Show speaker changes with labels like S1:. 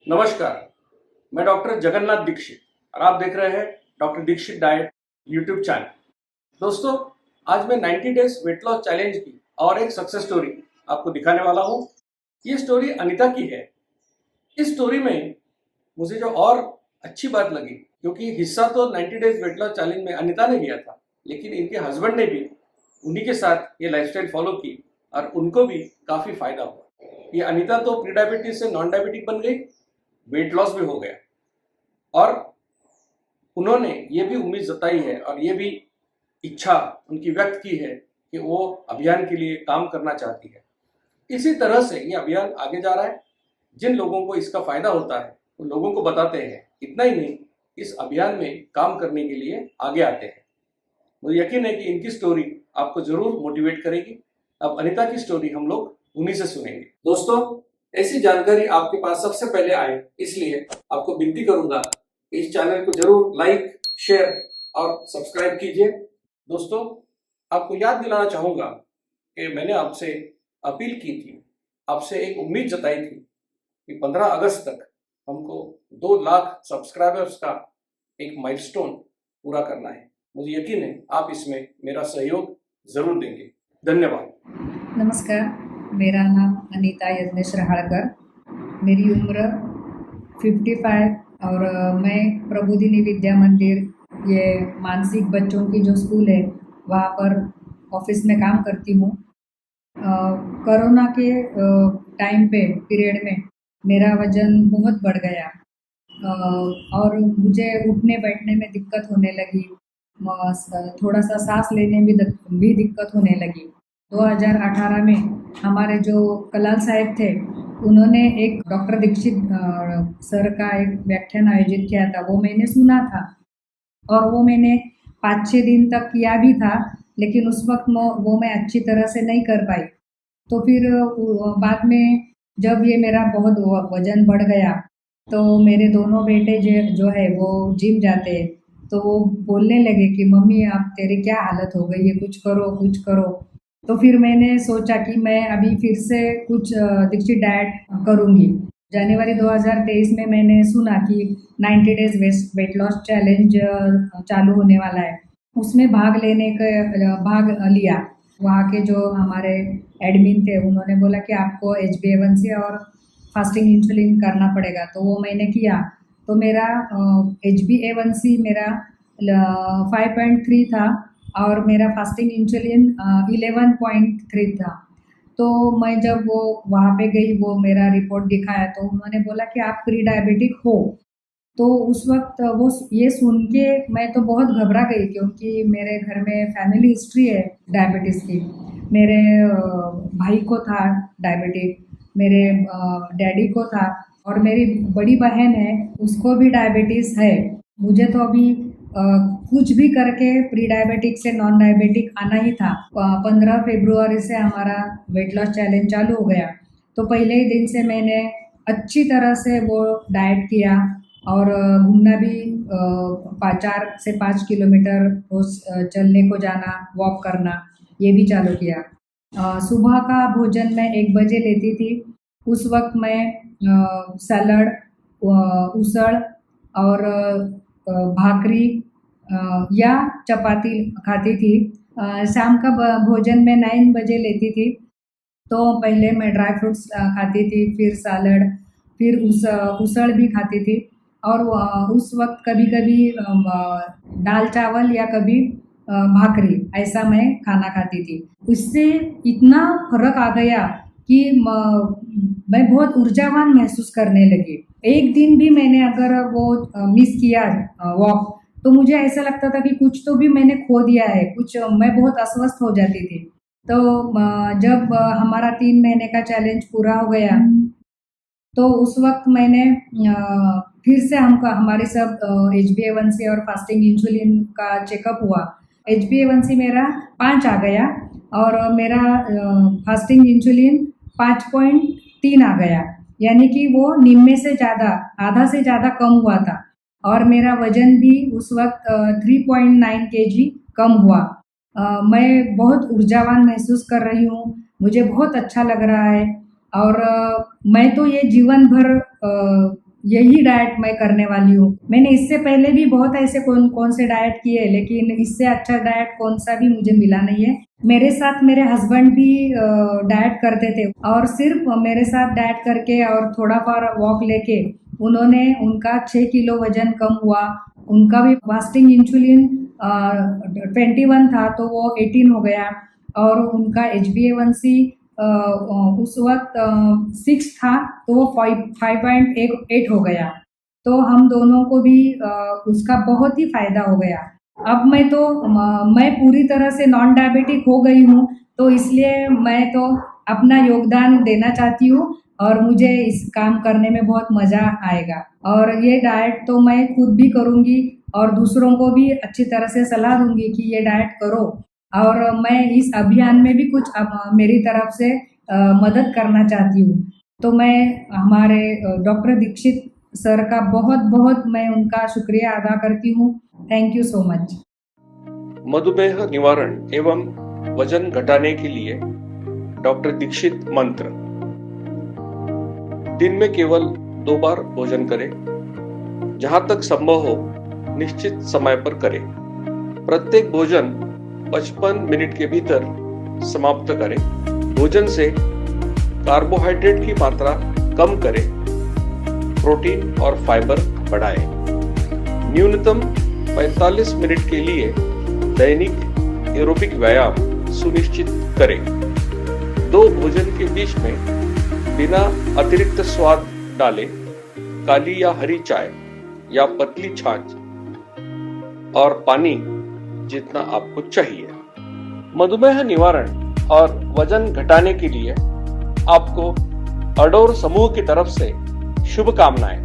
S1: नमस्कार, मैं डॉक्टर जगन्नाथ दीक्षित और आप देख रहे हैं doctor Dixit diet YouTube channel. दोस्तों, आज मैं 90 डेज वेट लॉस चैलेंज की और एक सक्सेस स्टोरी आपको दिखाने वाला हूँ। ये स्टोरी अनीता की है। इस स्टोरी में मुझे जो और अच्छी बात लगी, क्योंकि हिस्सा तो 90 डेज वेट लॉस चैलेंज में अनीता ने लिया था, लेकिन इनके हस्बैंड ने भी उन्हीं के साथ ये लाइफस्टाइल फॉलो की और उनको भी काफ़ी फायदा हुआ। ये अनीता तो प्री डायबिटीज से नॉन डायबिटिक बन गई, वेट लॉस भी हो गया और उन्होंने ये भी उम्मीद जताई है और ये भी इच्छा उनकी व्यक्त की है कि वो अभियान के लिए काम करना चाहती है। इसी तरह से ये अभियान आगे जा रहा है। जिन लोगों को इसका फायदा होता है उन लोगों को बताते हैं। इतना ही नहीं, इस अभियान में काम करने के लिए आगे आते हैं। मुझे यकीन है कि इनकी स्टोरी आपको जरूर मोटिवेट करेगी। अब अनीता की स्टोरी हम लोग उन्हीं से सुनेंगे। दोस्तों, ऐसी जानकारी आपके पास सबसे पहले आए, इसलिए आपको विनती करूंगा इस चैनल को जरूर लाइक, शेयर और सब्सक्राइब कीजिए। दोस्तों, आपको याद दिलाना चाहूंगा कि मैंने आपसे अपील की थी, आपसे एक उम्मीद जताई थी कि 15 अगस्त तक हमको 2 लाख सब्सक्राइबर्स का एक माइलस्टोन पूरा करना है। मुझे यकीन है आप इसमें मेरा सहयोग जरूर देंगे। धन्यवाद।
S2: नमस्कार, मेरा नाम अनीता यज्ञेश रहाड़कर। मेरी उम्र 55 और मैं प्रबोधिनी विद्या मंदिर, ये मानसिक बच्चों की जो स्कूल है, वहाँ पर ऑफिस में काम करती हूँ। कोरोना के टाइम पे पीरियड में मेरा वज़न बहुत बढ़ गया और मुझे उठने बैठने में दिक्कत होने लगी। थोड़ा सा सांस लेने में भी दिक्कत होने लगी। 2018 में हमारे जो कलाल साहब थे, उन्होंने एक डॉक्टर दीक्षित सर का एक व्याख्यान आयोजित किया था। वो मैंने सुना था और वो मैंने 5-6 दिन तक किया भी था, लेकिन उस वक्त वो मैं अच्छी तरह से नहीं कर पाई। तो फिर बाद में जब ये मेरा बहुत वज़न बढ़ गया, तो मेरे दोनों बेटे जो है वो जिम जाते हैं, तो वो बोलने लगे कि मम्मी आप तेरी क्या हालत हो गई है, कुछ करो कुछ करो। तो फिर मैंने सोचा कि मैं अभी फिर से कुछ दीक्षित डाइट करूँगी। जनवरी 2023 में मैंने सुना कि 90 डेज वेट लॉस चैलेंज चालू होने वाला है। उसमें भाग लिया। वहाँ के जो हमारे एडमिन थे, उन्होंने बोला कि आपको HbA1c और फास्टिंग इंसुलिन करना पड़ेगा, तो वो मैंने किया। तो मेरा HbA1c मेरा 5.3 था और मेरा फास्टिंग इंसुलिन 11.3 था। तो मैं जब वो वहाँ पे गई, वो मेरा रिपोर्ट दिखाया, तो उन्होंने बोला कि आप प्री डायबिटिक हो। तो उस वक्त वो ये सुन के मैं तो बहुत घबरा गई, क्योंकि मेरे घर में फैमिली हिस्ट्री है डायबिटीज़ की। मेरे भाई को था डायबिटिक, मेरे डैडी को था और मेरी बड़ी बहन है, उसको भी डायबिटीज़ है। मुझे तो अभी कुछ भी करके प्री डायबिटिक से नॉन डायबिटिक आना ही था। 15 फरवरी से हमारा वेट लॉस चैलेंज चालू हो गया। तो पहले ही दिन से मैंने अच्छी तरह से वो डाइट किया और घूमना भी 4 से 5 किलोमीटर रोज चलने को जाना, वॉक करना, ये भी चालू किया। सुबह का भोजन मैं 1 बजे लेती थी। उस वक्त मैं सलाद, उसळ और भाकरी या चपाती खाती थी। शाम का भोजन मैं 9 बजे लेती थी। तो पहले मैं ड्राई फ्रूट्स खाती थी, फिर सलाद, फिर उसळ भी खाती थी और उस वक्त कभी-कभी दाल चावल या कभी भाकरी, ऐसा मैं खाना खाती थी। उससे इतना फ़र्क आ गया कि मैं बहुत ऊर्जावान महसूस करने लगी। एक दिन भी मैंने अगर वो मिस किया वॉक, तो मुझे ऐसा लगता था कि कुछ तो भी मैंने खो दिया है, मैं बहुत अस्वस्थ हो जाती थी। तो जब हमारा 3 महीने का चैलेंज पूरा हो गया, तो उस वक्त मैंने फिर से हमारे सब HbA1c और फास्टिंग इंसुलिन का चेकअप हुआ। HbA1c मेरा 5 आ गया और मेरा फास्टिंग इंसुलिन 5.3 आ गया, यानी कि वो निम्न से ज़्यादा, आधा से ज़्यादा कम हुआ था और मेरा वज़न भी उस वक्त 3.9 kg कम हुआ। मैं बहुत ऊर्जावान महसूस कर रही हूँ, मुझे बहुत अच्छा लग रहा है और मैं तो ये जीवन भर यही डाइट मैं करने वाली हूँ। मैंने इससे पहले भी बहुत ऐसे कौन से डाइट किए, लेकिन इससे अच्छा डाइट कौन सा भी मुझे मिला नहीं है। मेरे साथ मेरे हस्बैंड भी डाइट करते थे, और सिर्फ मेरे साथ डाइट करके और थोड़ा फार वॉक लेके उनका 6 किलो वजन कम हुआ। उनका भी फास्टिंग इंसुलिन 21 था तो वो 18 हो गया, और उनका HbA1c उस वक्त 6 था तो वो 5.8 हो गया। तो हम दोनों को भी उसका बहुत ही फायदा हो गया। अब मैं पूरी तरह से नॉन डायबिटिक हो गई हूँ, तो इसलिए मैं तो अपना योगदान देना चाहती हूँ, और मुझे इस काम करने में बहुत मज़ा आएगा। और ये डाइट तो मैं खुद भी करूँगी और दूसरों को भी अच्छी तरह से सलाह दूंगी कि ये डाइट करो। और मैं इस अभियान में भी कुछ मेरी तरफ से मदद करना चाहती हूँ। तो मैं हमारे डॉक्टर दीक्षित सर का बहुत मैं उनका शुक्रिया अदा करती हूँ। Thank you so much.
S1: मधुमेह निवारण एवं वजन घटाने के लिए डॉक्टर दीक्षित मंत्र: दिन में केवल 2 बार भोजन करें, जहां तक संभव हो निश्चित समय पर करें। प्रत्येक भोजन 55 मिनट के भीतर समाप्त करें। भोजन से कार्बोहाइड्रेट की मात्रा कम करें, प्रोटीन और फाइबर बढ़ाएं। न्यूनतम 45 मिनट के लिए दैनिक एरोबिक व्यायाम सुनिश्चित करें। 2 भोजन के बीच में बिना अतिरिक्त स्वाद डाले काली या हरी चाय या पतली छाछ और पानी जितना आपको चाहिए। मधुमेह निवारण और वजन घटाने के लिए आपको अडोर समूह की तरफ से शुभकामनाएं।